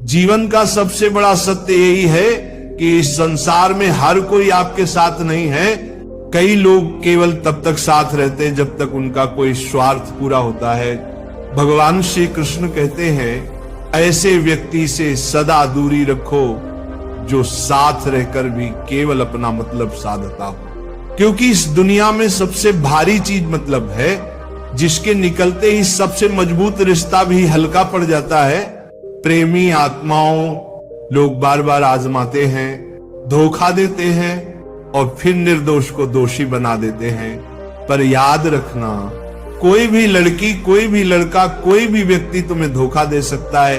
जीवन का सबसे बड़ा सत्य यही है कि इस संसार में हर कोई आपके साथ नहीं है। कई लोग केवल तब तक साथ रहते हैं जब तक उनका कोई स्वार्थ पूरा होता है। भगवान श्री कृष्ण कहते हैं, ऐसे व्यक्ति से सदा दूरी रखो जो साथ रहकर भी केवल अपना मतलब साधता हो। क्योंकि इस दुनिया में सबसे भारी चीज मतलब है, जिसके निकलते ही सबसे मजबूत रिश्ता भी हल्का पड़ जाता है। प्रेमी आत्माओं लोग बार बार आजमाते हैं, धोखा देते हैं और फिर निर्दोष को दोषी बना देते हैं। पर याद रखना, कोई भी लड़की, कोई भी लड़का, कोई भी व्यक्ति तुम्हें धोखा दे सकता है,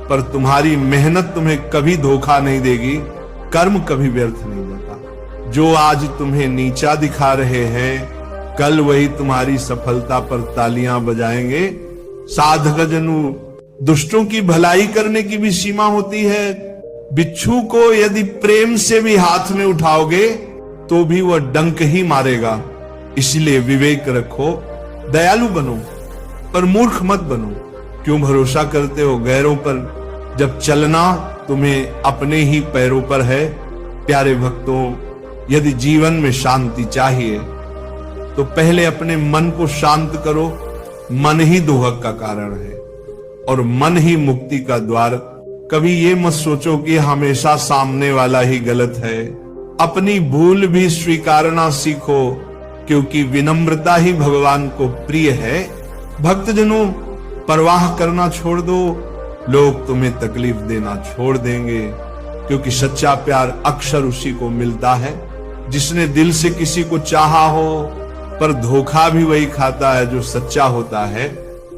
पर तुम्हारी मेहनत तुम्हें कभी धोखा नहीं देगी। कर्म कभी व्यर्थ नहीं जाता। जो आज तुम्हें नीचा दिखा रहे हैं, कल वही तुम्हारी सफलता पर तालियां बजाएंगे। साधक जनु, दुष्टों की भलाई करने की भी सीमा होती है। बिच्छू को यदि प्रेम से भी हाथ में उठाओगे तो भी वह डंक ही मारेगा। इसलिए विवेक रखो, दयालु बनो, पर मूर्ख मत बनो। क्यों भरोसा करते हो गैरों पर, जब चलना तुम्हें अपने ही पैरों पर है। प्यारे भक्तों, यदि जीवन में शांति चाहिए तो पहले अपने मन को शांत करो। मन ही दोहक का कारण है और मन ही मुक्ति का द्वार। कभी ये मत सोचो कि हमेशा सामने वाला ही गलत है। अपनी भूल भी स्वीकारना सीखो, क्योंकि विनम्रता ही भगवान को प्रिय है। भक्तजनों, परवाह करना छोड़ दो, लोग तुम्हें तकलीफ देना छोड़ देंगे। क्योंकि सच्चा प्यार अक्सर उसी को मिलता है जिसने दिल से किसी को चाहा हो। पर धोखा भी वही खाता है जो सच्चा होता है।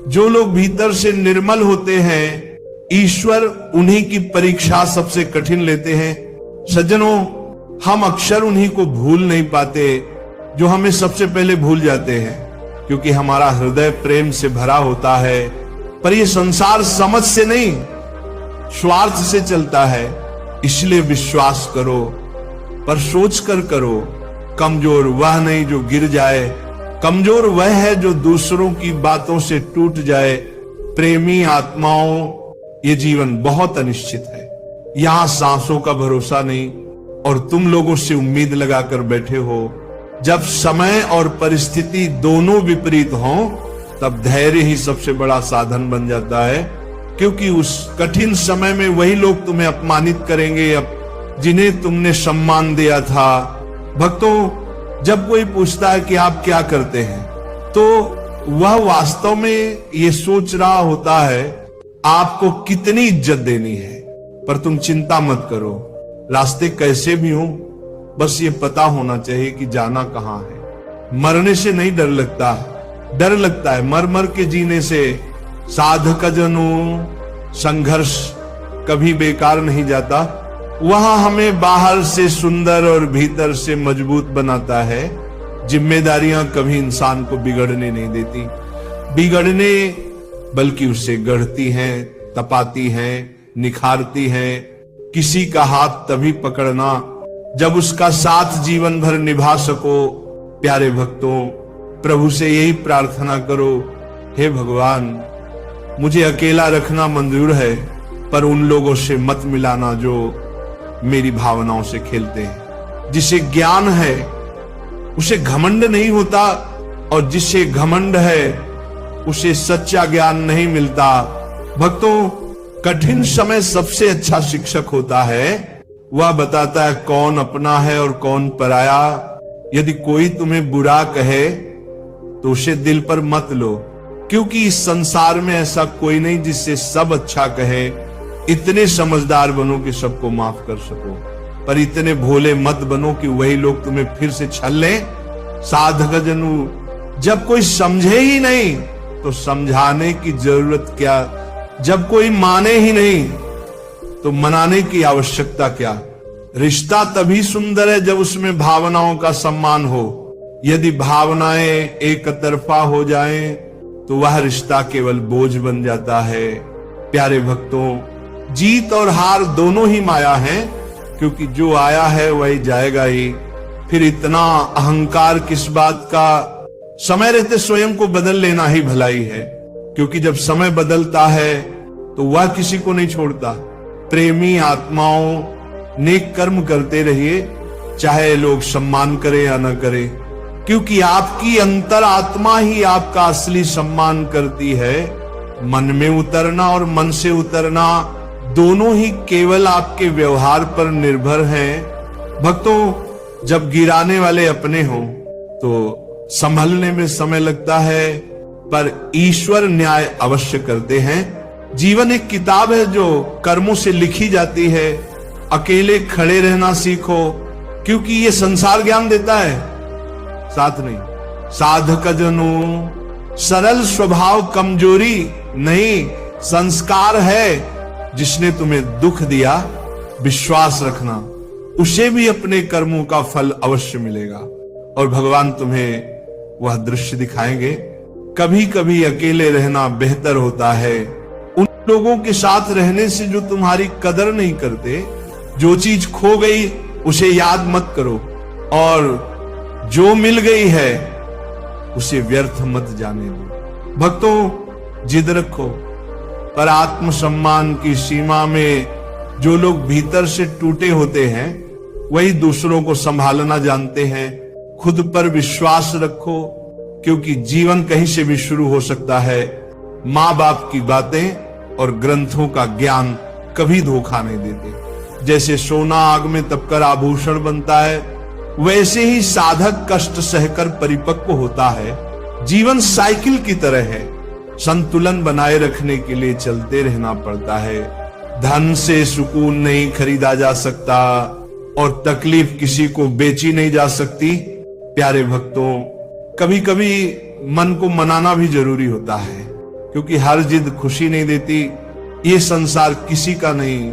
जो लोग भीतर से निर्मल होते हैं, ईश्वर उन्हीं की परीक्षा सबसे कठिन लेते हैं। सज्जनों, हम अक्सर उन्हीं को भूल नहीं पाते जो हमें सबसे पहले भूल जाते हैं, क्योंकि हमारा हृदय प्रेम से भरा होता है। पर यह संसार समझ से नहीं, स्वार्थ से चलता है। इसलिए विश्वास करो, पर सोच कर करो। कमजोर वह नहीं जो गिर जाए, कमजोर वह है जो दूसरों की बातों से टूट जाए। प्रेमी आत्माओं, ये जीवन बहुत अनिश्चित है। यहां सांसों का भरोसा नहीं और तुम लोगों से उम्मीद लगाकर बैठे हो। जब समय और परिस्थिति दोनों विपरीत हों, तब धैर्य ही सबसे बड़ा साधन बन जाता है। क्योंकि उस कठिन समय में वही लोग तुम्हें अपमानित करेंगे जिन्हें तुमने सम्मान दिया था। भक्तों, जब कोई पूछता है कि आप क्या करते हैं, तो वह वास्तव में ये सोच रहा होता है आपको कितनी इज्जत देनी है। पर तुम चिंता मत करो, रास्ते कैसे भी हों, बस ये पता होना चाहिए कि जाना कहां है। मरने से नहीं डर लगता, डर लगता है मर मर के जीने से। साधक जनों, संघर्ष कभी बेकार नहीं जाता। वहां हमें बाहर से सुंदर और भीतर से मजबूत बनाता है। जिम्मेदारियां कभी इंसान को बिगड़ने नहीं देती, बिगड़ने बल्कि उसे गढ़ती हैं, तपाती हैं, निखारती हैं। किसी का हाथ तभी पकड़ना जब उसका साथ जीवन भर निभा सको। प्यारे भक्तों, प्रभु से यही प्रार्थना करो, हे भगवान, मुझे अकेला रखना मंजूर है, पर उन लोगों से मत मिलाना जो मेरी भावनाओं से खेलते हैं। जिसे ज्ञान है उसे घमंड नहीं होता, और जिसे घमंड है उसे सच्चा ज्ञान नहीं मिलता। भक्तों, कठिन समय सबसे अच्छा शिक्षक होता है। वह बताता है कौन अपना है और कौन पराया। यदि कोई तुम्हें बुरा कहे तो उसे दिल पर मत लो, क्योंकि इस संसार में ऐसा कोई नहीं जिससे सब अच्छा कहे। इतने समझदार बनो कि सबको माफ कर सको, पर इतने भोले मत बनो कि वही लोग तुम्हें फिर से छल लें। साधक जनु, जब कोई समझे ही नहीं तो समझाने की जरूरत क्या। जब कोई माने ही नहीं तो मनाने की आवश्यकता क्या। रिश्ता तभी सुंदर है जब उसमें भावनाओं का सम्मान हो। यदि भावनाएं एक तरफा हो जाएं तो वह रिश्ता केवल बोझ बन जाता है। प्यारे भक्तों, जीत और हार दोनों ही माया हैं, क्योंकि जो आया है वही जाएगा ही। फिर इतना अहंकार किस बात का। समय रहते स्वयं को बदल लेना ही भलाई है, क्योंकि जब समय बदलता है तो वह किसी को नहीं छोड़ता। प्रेमी आत्माओं नेक कर्म करते रहिए, चाहे लोग सम्मान करें या न करें, क्योंकि आपकी अंतर आत्मा ही आपका असली सम्मान करती है। मन में उतरना और मन से उतरना दोनों ही केवल आपके व्यवहार पर निर्भर हैं। भक्तों, जब गिराने वाले अपने हों तो संभलने में समय लगता है, पर ईश्वर न्याय अवश्य करते हैं। जीवन एक किताब है जो कर्मों से लिखी जाती है। अकेले खड़े रहना सीखो, क्योंकि ये संसार ज्ञान देता है, साथ नहीं। साधक जनों, सरल स्वभाव कमजोरी नहीं, संस्कार है। जिसने तुम्हें दुख दिया, विश्वास रखना, उसे भी अपने कर्मों का फल अवश्य मिलेगा और भगवान तुम्हें वह दृश्य दिखाएंगे। कभी कभी अकेले रहना बेहतर होता है उन लोगों के साथ रहने से जो तुम्हारी कदर नहीं करते। जो चीज खो गई उसे याद मत करो, और जो मिल गई है उसे व्यर्थ मत जाने दो। भक्तों, जिद रखो, पर आत्मसम्मान की सीमा में जो लोग भीतर से टूटे होते हैं वही दूसरों को संभालना जानते हैं। खुद पर विश्वास रखो, क्योंकि जीवन कहीं से भी शुरू हो सकता है। माँ बाप की बातें और ग्रंथों का ज्ञान कभी धोखा नहीं देते। जैसे सोना आग में तपकर आभूषण बनता है, वैसे ही साधक कष्ट सहकर परिपक्व होता है। जीवन साइकिल की तरह है, संतुलन बनाए रखने के लिए चलते रहना पड़ता है। धन से सुकून नहीं खरीदा जा सकता और तकलीफ किसी को बेची नहीं जा सकती। प्यारे भक्तों, कभी कभी मन को मनाना भी जरूरी होता है, क्योंकि हर जिद खुशी नहीं देती। ये संसार किसी का नहीं,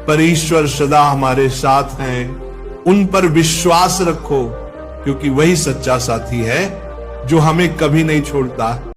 पर ईश्वर सदा हमारे साथ हैं। उन पर विश्वास रखो, क्योंकि वही सच्चा साथी है जो हमें कभी नहीं छोड़ता।